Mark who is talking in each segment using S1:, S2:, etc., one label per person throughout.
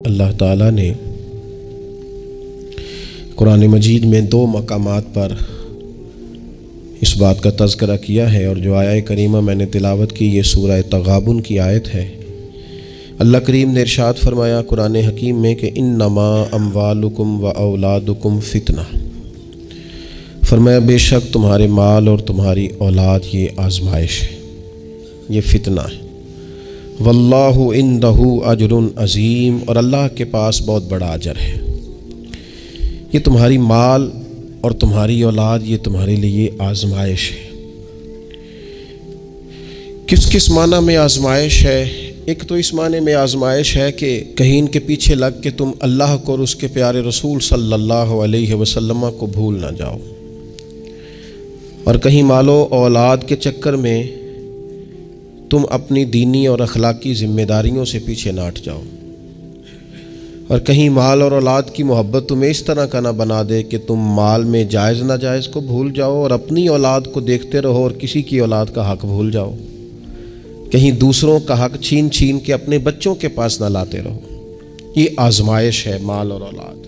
S1: اللہ تعالیٰ نے قرآن مجید میں 2 مقامات پر اس بات کا تذکرہ کیا ہے، اور جو آیہ کریمہ میں نے تلاوت کی یہ سورہ تغابن کی آیت ہے۔ اللہ کریم نے ارشاد فرمایا قرآن حکیم میں کہ انما اموالکم و اولادکم فتنہ، فرمایا بے شک تمہارے مال اور تمہاری اولاد یہ آزمائش ہے، یہ فتنہ ہے۔ واللہ عندہ اجر عظیم، اور اللہ کے پاس بہت بڑا اجر ہے۔ یہ تمہاری مال اور تمہاری اولاد یہ تمہارے لیے آزمائش ہے۔ کس کس معنی میں آزمائش ہے؟ ایک تو اس معنی میں آزمائش ہے کہ کہیں ان کے پیچھے لگ کے تم اللہ کو اور اس کے پیارے رسول صلی اللہ علیہ وسلم کو بھول نہ جاؤ، اور کہیں مال و اولاد کے چکر میں تم اپنی دینی اور اخلاقی ذمہ داریوں سے پیچھے نہ ہٹ جاؤ، اور کہیں مال اور اولاد کی محبت تمہیں اس طرح کا نہ بنا دے کہ تم مال میں جائز ناجائز کو بھول جاؤ اور اپنی اولاد کو دیکھتے رہو اور کسی کی اولاد کا حق بھول جاؤ، کہیں دوسروں کا حق چھین چھین کے اپنے بچوں کے پاس نہ لاتے رہو۔ یہ آزمائش ہے مال اور اولاد۔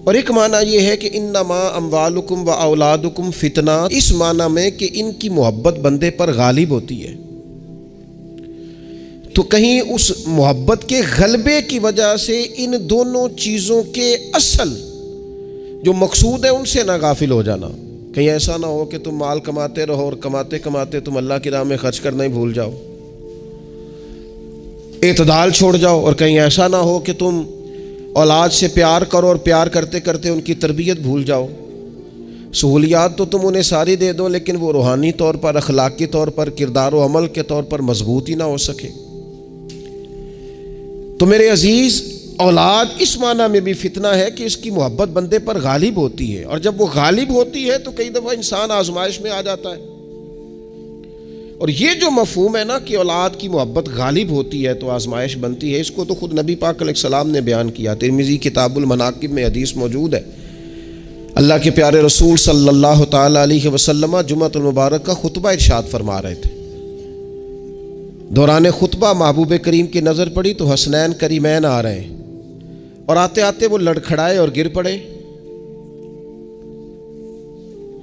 S1: اور ایک معنی یہ ہے کہ انما اموالکم و اولادکم فتنہ، اس معنی میں کہ ان کی محبت بندے پر غالب ہوتی ہے، تو کہیں اس محبت کے غلبے کی وجہ سے ان دونوں چیزوں کے اصل جو مقصود ہے ان سے نہ غافل ہو جانا۔ کہیں ایسا نہ ہو کہ تم مال کماتے رہو اور کماتے کماتے تم اللہ کی راہ میں خرچ کرنا ہی بھول جاؤ، اعتدال چھوڑ جاؤ، اور کہیں ایسا نہ ہو کہ تم اولاد سے پیار کرو اور پیار کرتے کرتے ان کی تربیت بھول جاؤ۔ سہولیات تو تم انہیں ساری دے دو لیکن وہ روحانی طور پر، اخلاقی طور پر، کردار و عمل کے طور پر مضبوط ہی نہ ہو سکے۔ تو میرے عزیز، اولاد اس معنی میں بھی فتنہ ہے کہ اس کی محبت بندے پر غالب ہوتی ہے، اور جب وہ غالب ہوتی ہے تو کئی دفعہ انسان آزمائش میں آ جاتا ہے۔ اور یہ جو مفہوم ہے نا کہ اولاد کی محبت غالب ہوتی ہے تو آزمائش بنتی ہے، اس کو تو خود نبی پاک علیہ السلام نے بیان کیا۔ ترمذی کتاب المناقب میں حدیث موجود ہے، اللہ کے پیارے رسول صلی اللہ تعالی علیہ وسلم جمعۃ المبارک کا خطبہ ارشاد فرما رہے تھے۔ دوران خطبہ محبوب کریم کی نظر پڑی تو حسنین کریمین آ رہے ہیں، اور آتے آتے وہ لڑکھڑائے اور گر پڑے۔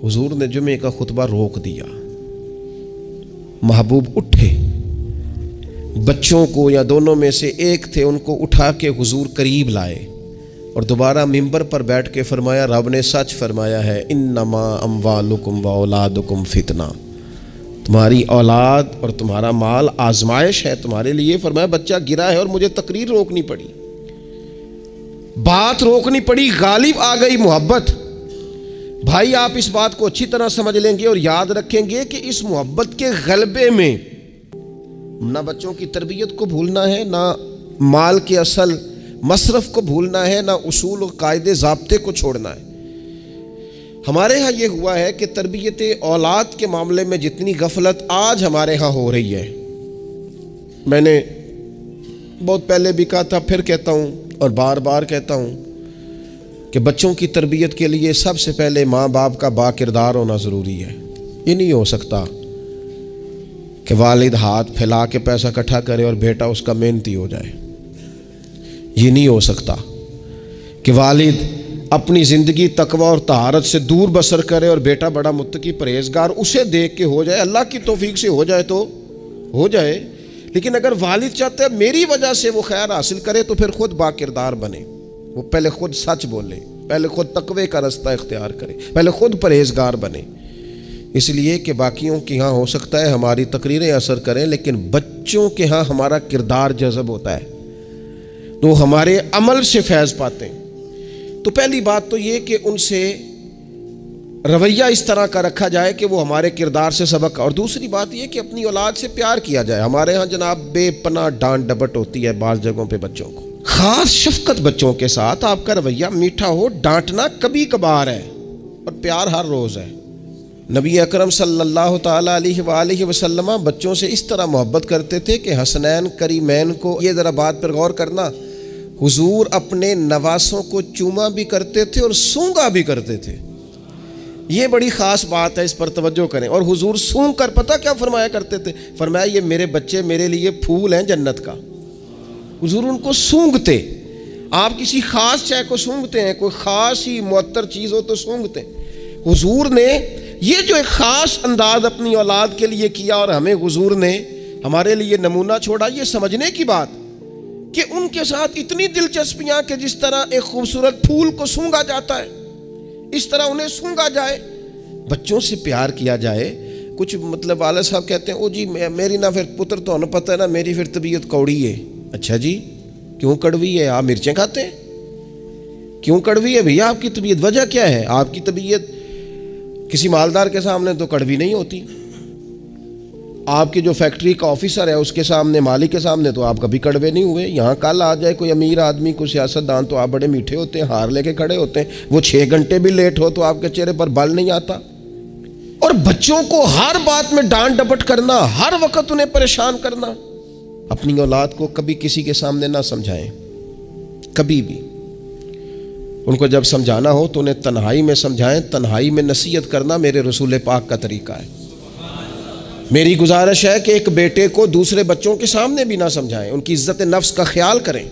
S1: حضور نے جمعے کا خطبہ روک دیا، محبوب اٹھے، بچوں کو یا دونوں میں سے ایک تھے ان کو اٹھا کے حضور قریب لائے، اور دوبارہ ممبر پر بیٹھ کے فرمایا رب نے سچ فرمایا ہے، انما اموالکم و اولادکم فتنہ، تمہاری اولاد اور تمہارا مال آزمائش ہے تمہارے لیے۔ فرمایا بچہ گرا ہے اور مجھے تقریر روکنی پڑی، بات روکنی پڑی، غالب آ گئی محبت۔ بھائی آپ اس بات کو اچھی طرح سمجھ لیں گے اور یاد رکھیں گے کہ اس محبت کے غلبے میں نہ بچوں کی تربیت کو بھولنا ہے، نہ مال کے اصل مصرف کو بھولنا ہے، نہ اصول و قاعدے ضابطے کو چھوڑنا ہے۔ ہمارے ہاں یہ ہوا ہے کہ تربیت اولاد کے معاملے میں جتنی غفلت آج ہمارے ہاں ہو رہی ہے، میں نے بہت پہلے بھی کہا تھا، پھر کہتا ہوں اور بار بار کہتا ہوں کہ بچوں کی تربیت کے لیے سب سے پہلے ماں باپ کا با کردار ہونا ضروری ہے۔ یہ نہیں ہو سکتا کہ والد ہاتھ پھیلا کے پیسہ اکٹھا کرے اور بیٹا اس کا محنتی ہو جائے۔ یہ نہیں ہو سکتا کہ والد اپنی زندگی تقوی اور طہارت سے دور بسر کرے اور بیٹا بڑا متقی پرہیزگار اسے دیکھ کے ہو جائے۔ اللہ کی توفیق سے ہو جائے تو ہو جائے، لیکن اگر والد چاہتا ہے میری وجہ سے وہ خیر حاصل کرے تو پھر خود با کردار بنے، وہ پہلے خود سچ بولے، پہلے خود تقوی کا رستہ اختیار کرے، پہلے خود پرہیزگار بنے۔ اس لیے کہ باقیوں کے ہاں ہو سکتا ہے ہماری تقریریں اثر کریں، لیکن بچوں کے ہاں ہمارا کردار جذب ہوتا ہے تو ہمارے عمل سے فیض پاتے ہیں۔ تو پہلی بات تو یہ کہ ان سے رویہ اس طرح کا رکھا جائے کہ وہ ہمارے کردار سے سبق، اور دوسری بات یہ کہ اپنی اولاد سے پیار کیا جائے۔ ہمارے ہاں جناب بے پناہ ڈانٹ ڈپٹ ہوتی ہے بعض جگہوں پہ بچوں کو، خاص شفقت بچوں کے ساتھ آپ کا رویہ میٹھا ہو، ڈانٹنا کبھی کبھار ہے اور پیار ہر روز ہے۔ نبی اکرم صلی اللہ تعالی علیہ وآلہ وسلم بچوں سے اس طرح محبت کرتے تھے کہ حسنین کریمین کو، یہ ذرا بات پر غور کرنا، حضور اپنے نواسوں کو چوما بھی کرتے تھے اور سونگا بھی کرتے تھے۔ یہ بڑی خاص بات ہے، اس پر توجہ کریں۔ اور حضور سونگ کر پتہ کیا فرمایا کرتے تھے؟ فرمایا یہ میرے بچے میرے لیے پھول ہیں جنت کا، حضور ان کو سونگھتے. آپ کسی خاص شے کو سونگھتے ہیں, کوئی خاص ہی معطر چیز ہو تو سونگھتے ہیں. حضور نے یہ جو ایک خاص انداز اپنی اولاد کے لیے کیا اور ہمیں حضور نے ہمارے لیے نمونہ چھوڑا, یہ سمجھنے کی بات کہ ان کے ساتھ اتنی دلچسپیاں کہ جس طرح ایک خوبصورت پھول کو سونگھا جاتا ہے اس طرح انہیں سونگھا جائے, بچوں سے پیار کیا جائے. کچھ مطلب والد صاحب کہتے ہیں او جی میری نہ پھر پتر تو انہیں پتہ ہے نا میری پھر طبیعت کوڑی ہے. اچھا جی کیوں کڑوی ہے؟ آپ مرچیں کھاتے ہیں؟ کیوں کڑوی ہے بھیا آپ کی طبیعت؟ وجہ کیا ہے؟ آپ کی طبیعت کسی مالدار کے سامنے تو کڑوی نہیں ہوتی, آپ کی جو فیکٹری کا آفیسر ہے اس کے سامنے, مالک کے سامنے تو آپ کبھی کڑوے نہیں ہوئے. یہاں کل آ جائے کوئی امیر آدمی, کوئی سیاستدان, تو آپ بڑے میٹھے ہوتے ہیں, ہار لے کے کھڑے ہوتے ہیں. وہ 6 گھنٹے بھی لیٹ ہو تو آپ کے چہرے پر بل نہیں آتا. اور بچوں کو ہر بات میں ڈانٹ ڈپٹ کرنا, ہر وقت انہیں پریشان کرنا. اپنی اولاد کو کبھی کسی کے سامنے نہ سمجھائیں, کبھی بھی. ان کو جب سمجھانا ہو تو انہیں تنہائی میں سمجھائیں. تنہائی میں نصیحت کرنا میرے رسول پاک کا طریقہ ہے. میری گزارش ہے کہ ایک بیٹے کو دوسرے بچوں کے سامنے بھی نہ سمجھائیں, ان کی عزت نفس کا خیال کریں.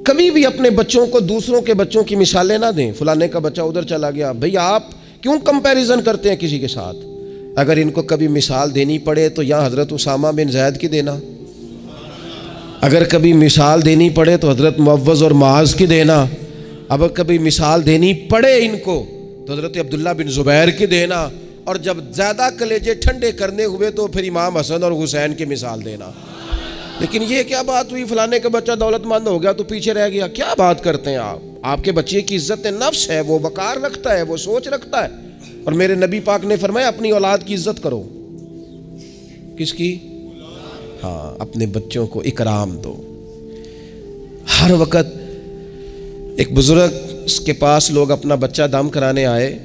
S1: کبھی بھی اپنے بچوں کو دوسروں کے بچوں کی مثالیں نہ دیں. فلانے کا بچہ ادھر چلا گیا, بھئی آپ کیوں کمپیریزن کرتے ہیں کسی کے ساتھ؟ اگر ان کو کبھی مثال دینی پڑے تو یا حضرت اسامہ بن زید کی دینا, اگر کبھی مثال دینی پڑے تو حضرت معوذ اور معاذ کی دینا, اب کبھی مثال دینی پڑے ان کو تو حضرت عبداللہ بن زبیر کی دینا, اور جب زیادہ کلیجے ٹھنڈے کرنے ہوئے تو پھر امام حسن اور حسین کی مثال دینا. لیکن یہ کیا بات ہوئی فلانے کا بچہ دولت مند ہو گیا تو پیچھے رہ گیا؟ کیا بات کرتے ہیں آپ؟ آپ کے بچے کی عزت نفس ہے, وہ وقار رکھتا ہے, وہ سوچ رکھتا ہے. اور میرے نبی پاک نے فرمایا اپنی اولاد کی عزت کرو. کس کی؟ ہاں, اپنے بچوں کو اکرام دو. ہر وقت ایک بزرگ اس کے پاس لوگ اپنا بچہ دم کرانے آئے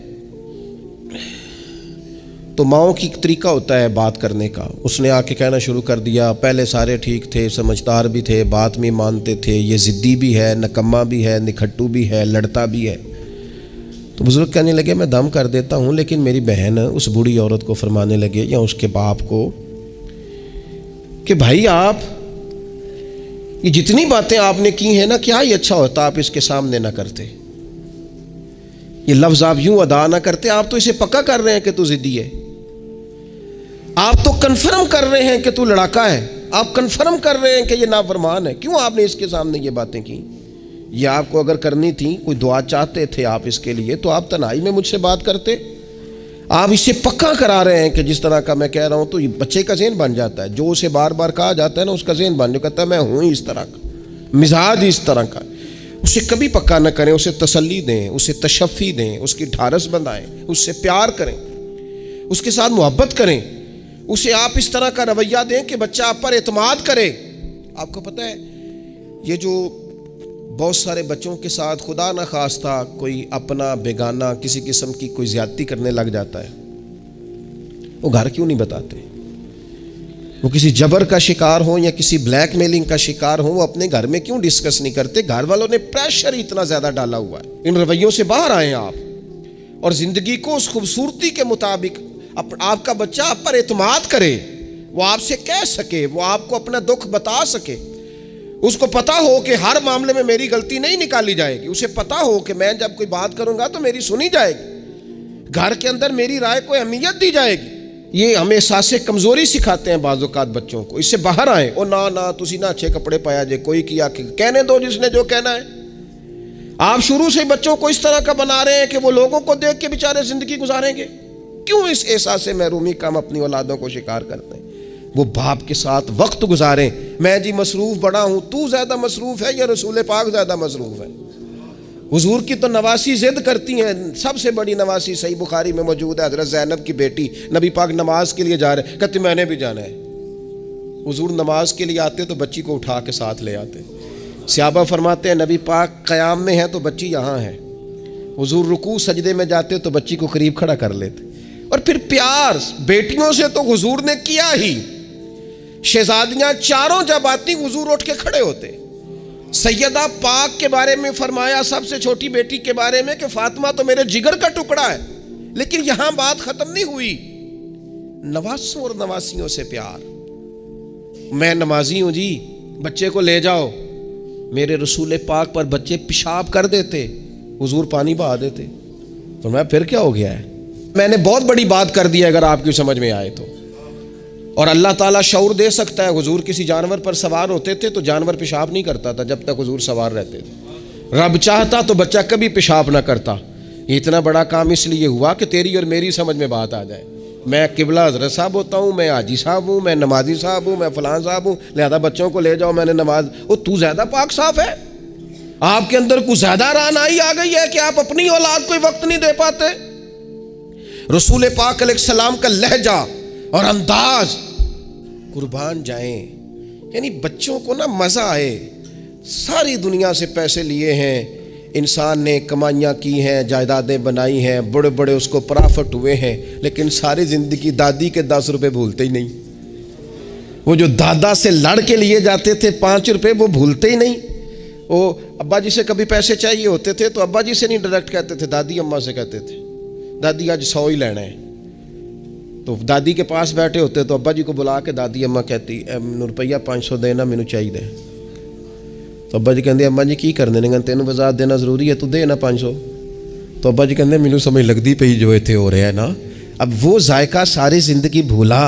S1: تو ماؤں کی طریقہ ہوتا ہے بات کرنے کا. اس نے آ کے کہنا شروع کر دیا, پہلے سارے ٹھیک تھے, سمجھدار بھی تھے, بات میں مانتے تھے, یہ ضدی بھی ہے, نکما بھی ہے, نکھٹو بھی ہے, لڑتا بھی ہے. تو بزرگ کہنے لگے میں دم کر دیتا ہوں, لیکن میری بہن اس بوڑھی عورت کو فرمانے لگے یا اس کے باپ کو کہ بھائی آپ یہ جتنی باتیں آپ نے کی ہیں نا, کیا ہی اچھا ہوتا آپ اس کے سامنے نہ کرتے, یہ لفظ آپ یوں ادا نہ کرتے. آپ تو اسے پکا کر رہے ہیں کہ تو ضدی ہے, آپ تو کنفرم کر رہے ہیں کہ تو لڑاکا ہے, آپ کنفرم کر رہے ہیں کہ یہ نافرمان ہے. کیوں آپ نے اس کے سامنے یہ باتیں کی؟ یہ آپ کو اگر کرنی تھی, کوئی دعا چاہتے تھے آپ اس کے لیے, تو آپ تنہائی میں مجھ سے بات کرتے. آپ اسے پکا کرا رہے ہیں کہ جس طرح کا میں کہہ رہا ہوں تو یہ بچے کا ذہن بن جاتا ہے. جو اسے بار بار کہا جاتا ہے نا اس کا ذہن بن جو کہتا ہے میں ہوں اس طرح کا, مزاج اس طرح کا. اسے کبھی پکا نہ کریں, اسے تسلی دیں, اسے تشفی دیں, اس کی ڈھارس بندھائیں, اس سے پیار کریں, اس کے ساتھ محبت کریں, اسے آپ اس طرح کا رویہ دیں کہ بچہ آپ پر اعتماد کرے. آپ کو پتہ ہے یہ جو بہت سارے بچوں کے ساتھ خدا نہ خواستہ کوئی اپنا بیگانہ کسی قسم کی کوئی زیادتی کرنے لگ جاتا ہے, وہ گھر کیوں نہیں بتاتے؟ وہ کسی جبر کا شکار ہوں یا کسی بلیک میلنگ کا شکار ہوں, وہ اپنے گھر میں کیوں ڈسکس نہیں کرتے؟ گھر والوں نے پریشر اتنا زیادہ ڈالا ہوا ہے. ان رویوں سے باہر آئیں آپ اور زندگی کو اس خوبصورتی کے مطابق آپ کا بچہ آپ پر اعتماد کرے, وہ آپ سے کہہ سکے, وہ آپ کو اپنا دکھ بتا سکے, اس کو پتا ہو کہ ہر معاملے میں میری غلطی نہیں نکالی جائے گی, اسے پتا ہو کہ میں جب کوئی بات کروں گا تو میری سنی جائے گی, گھر کے اندر میری رائے کو اہمیت دی جائے گی. یہ ہمیں احساس کمزوری سکھاتے ہیں بعض اوقات بچوں کو. اس سے باہر آئیں. او نہ تسی نہ اچھے کپڑے پایا جے, کوئی کیا کہنے دو جس نے جو کہنا ہے. آپ شروع سے بچوں کو اس طرح کا بنا رہے ہیں کہ وہ لوگوں کو دیکھ کے بیچارے زندگی گزاریں گے. کیوں اس احساس محرومی کا ہم اپنی اولادوں کو شکار کرتے ہیں؟ وہ باپ کے ساتھ وقت گزاریں. میں جی مصروف بڑا ہوں, تو زیادہ مصروف ہے یا رسول پاک زیادہ مصروف ہے؟ حضور کی تو نواسی ضد کرتی ہیں. سب سے بڑی نواسی صحیح بخاری میں موجود ہے, حضرت زینب کی بیٹی. نبی پاک نماز کے لیے جا رہے, کہتے میں نے بھی جانا ہے. حضور نماز کے لیے آتے تو بچی کو اٹھا کے ساتھ لے آتے. صحابہ فرماتے ہیں نبی پاک قیام میں ہے تو بچی یہاں ہے. حضور رکوع سجدے میں جاتے تو بچی کو قریب کھڑا کر لیتے. اور پھر پیار بیٹیوں سے تو حضور نے کیا ہی. شہزادیاں چاروں جب آتی حضور اٹھ کے کھڑے ہوتے. سیدہ پاک کے بارے میں فرمایا, سب سے چھوٹی بیٹی کے بارے میں, کہ فاطمہ تو میرے جگر کا ٹکڑا ہے. لیکن یہاں بات ختم نہیں ہوئی. نواسوں اور نواسیوں سے پیار. میں نمازی ہوں جی, بچے کو لے جاؤ، میرے رسول پاک پر بچے پیشاب کر دیتے، حضور پانی بہا دیتے۔ فرمایا پھر کیا ہو گیا ہے؟ میں نے بہت بڑی بات کر دی اگر آپ کی سمجھ میں آئے تو۔ اور اللہ تعالیٰ شعور دے سکتا ہے، حضور کسی جانور پر سوار ہوتے تھے تو جانور پیشاب نہیں کرتا تھا جب تک حضور سوار رہتے تھے۔ رب چاہتا تو بچہ کبھی پیشاب نہ کرتا۔ یہ اتنا بڑا کام اس لیے ہوا کہ تیری اور میری سمجھ میں بات آ جائے۔ میں قبلہ حضرت صاحب ہوتا ہوں، میں حاجی صاحب ہوں، میں نمازی صاحب ہوں، میں فلان صاحب ہوں، لہذا بچوں کو لے جاؤ، میں نے نماز۔ وہ تو زیادہ پاک صاف ہے؟ آپ کے اندر کچھ زیادہ رعنائی آ گئی ہے کہ آپ اپنی اولاد کو وقت نہیں دے پاتے؟ رسول پاک علیہ السلام کا لہجہ اور انداز، قربان جائیں، یعنی بچوں کو نا مزہ آئے۔ ساری دنیا سے پیسے لیے ہیں انسان نے، کمائیاں کی ہیں، جائیدادیں بنائی ہیں، بڑے بڑے اس کو پرافٹ ہوئے ہیں، لیکن ساری زندگی دادی کے 10 روپے بھولتے ہی نہیں۔ وہ جو دادا سے لڑ کے لیے جاتے تھے 5 روپے، وہ بھولتے ہی نہیں۔ وہ ابا جی سے کبھی پیسے چاہیے ہوتے تھے تو ابا جی سے نہیں ڈائریکٹ کہتے تھے، دادی اماں سے کہتے تھے، دادی آج 100 ہی لینا ہے۔ تو دادی کے پاس بیٹھے ہوتے تو ابا جی کو بلا کے دادی اماں کہتی روپیہ 500 دینا مینوں چاہیے دے۔ تو ابا جی کہتے اماں جی کی کرنے نے، تینوں وضاحت دینا ضروری ہے، تو دے نا 500۔ تو ابا جی کہتے مینوں سمجھ لگتی پئی جو اتنے ہو رہا ہے نا۔ اب وہ ذائقہ ساری زندگی بھولا،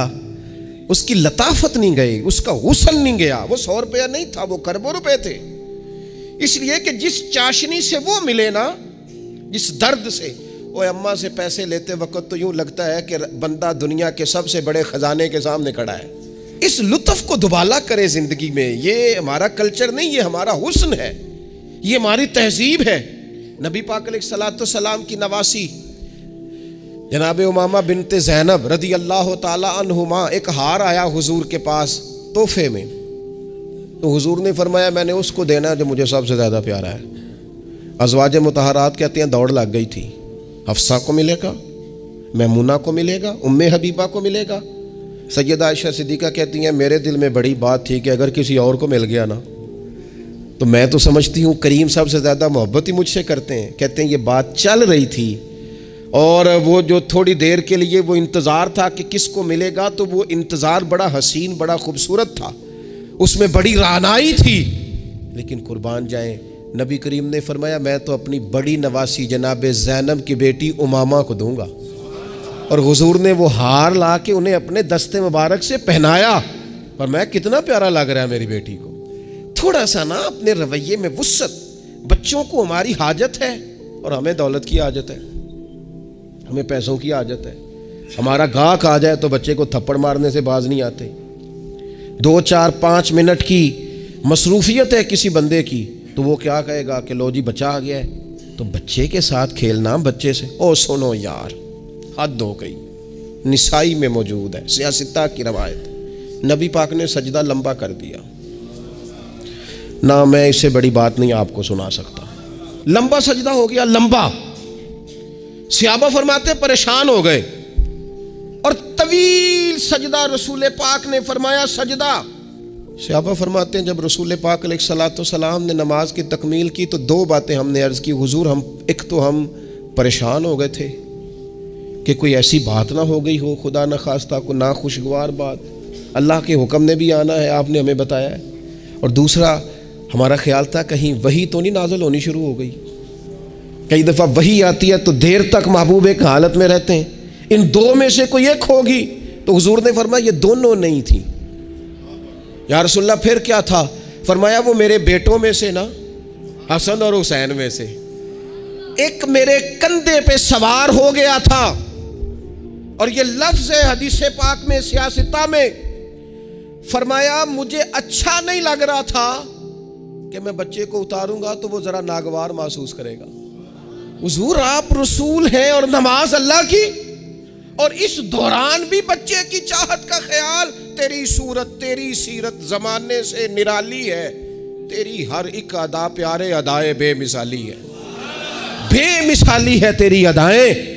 S1: اس کی لطافت نہیں گئی، اس کا حسن نہیں گیا۔ وہ 100 روپیہ نہیں تھا، وہ کروڑوں روپے تھے۔ اس لیے کہ جس چاشنی سے وہ ملے نا، جس درد سے، وہ اماں سے پیسے لیتے وقت تو یوں لگتا ہے کہ بندہ دنیا کے سب سے بڑے خزانے کے سامنے کھڑا ہے۔ اس لطف کو دوبالا کرے زندگی میں۔ یہ ہمارا کلچر نہیں، یہ ہمارا حسن ہے، یہ ہماری تہذیب ہے۔ نبی پاک علیہ الصلوۃ والسلام کی نواسی جناب امامہ بنت زینب رضی اللہ تعالی عنہما، ایک ہار آیا حضور کے پاس تحفے میں، تو حضور نے فرمایا میں نے اس کو دینا جو مجھے سب سے زیادہ پیارا ہے۔ ازواج مطہرات کہتے ہیں دوڑ لگ گئی تھی، حفصہ کو ملے گا، میمونہ کو ملے گا، ام حبیبہ کو ملے گا۔ سیدہ عائشہ صدیقہ کہتی ہیں میرے دل میں بڑی بات تھی کہ اگر کسی اور کو مل گیا نا تو میں تو سمجھتی ہوں کریم سب سے زیادہ محبت ہی مجھ سے کرتے ہیں۔ کہتے ہیں یہ بات چل رہی تھی اور وہ جو تھوڑی دیر کے لیے وہ انتظار تھا کہ کس کو ملے گا، تو وہ انتظار بڑا حسین، بڑا خوبصورت تھا، اس میں بڑی رعنائی تھی۔ لیکن قربان جائیں، نبی کریم نے فرمایا میں تو اپنی بڑی نواسی جناب زینب کی بیٹی امامہ کو دوں گا۔ اور حضور نے وہ ہار لا کے انہیں اپنے دستے مبارک سے پہنایا، اور میں کتنا پیارا لگ رہا ہے میری بیٹی کو۔ تھوڑا سا نا اپنے رویے میں وسعت۔ بچوں کو ہماری حاجت ہے اور ہمیں دولت کی حاجت ہے، ہمیں پیسوں کی حاجت ہے۔ ہمارا گاہک آ جائے تو بچے کو تھپڑ مارنے سے باز نہیں آتے۔ 2 4 5 منٹ کی مصروفیت ہے کسی بندے کی تو وہ کیا کہے گا کہ لو جی بچہ آ گیا ہے۔ تو بچے کے ساتھ کھیلنا، بچے سے او سنو یار حد ہو گئی۔ نسائی میں موجود ہے، سیاستہ کی روایت، نبی پاک نے سجدہ لمبا کر دیا نہ، میں اس سے بڑی بات نہیں آپ کو سنا سکتا۔ لمبا سجدہ ہو گیا، لمبا۔ صحابہ فرماتے پریشان ہو گئے، اور طویل سجدہ رسول پاک نے فرمایا سجدہ۔ صحابہ فرماتے ہیں جب رسول پاک علیہ الصلوۃ والسلام نے نماز کی تکمیل کی تو 2 باتیں ہم نے عرض کی حضور، ایک تو ہم پریشان ہو گئے تھے کہ کوئی ایسی بات نہ ہو گئی ہو، خدا نہ خواستہ کو ناخوشگوار بات، اللہ کے حکم نے بھی آنا ہے، آپ نے ہمیں بتایا ہے، اور دوسرا ہمارا خیال تھا کہیں وحی تو نہیں نازل ہونی شروع ہو گئی۔ کئی دفعہ وحی آتی ہے تو دیر تک محبوب ایک حالت میں رہتے ہیں، ان 2 میں سے کوئی ایک ہوگی۔ تو حضور نے فرمایا یہ دونوں نہیں تھی۔ یا رسول اللہ پھر کیا تھا؟ فرمایا وہ میرے بیٹوں میں سے نا، حسن اور حسین میں سے ایک میرے کندھے پہ سوار ہو گیا تھا، اور یہ لفظ ہے حدیث پاک میں سیاستہ میں، فرمایا مجھے اچھا نہیں لگ رہا تھا کہ میں بچے کو اتاروں گا تو وہ ذرا ناگوار محسوس کرے گا۔ حضور آپ رسول ہیں اور نماز اللہ کی، اور اس دوران بھی بچے کی چاہت کا خیال۔ تیری صورت تیری سیرت زمانے سے نرالی ہے، تیری ہر ادا پیارے ادائے بے مثالی ہے، بے مثالی ہے تیری ادائیں۔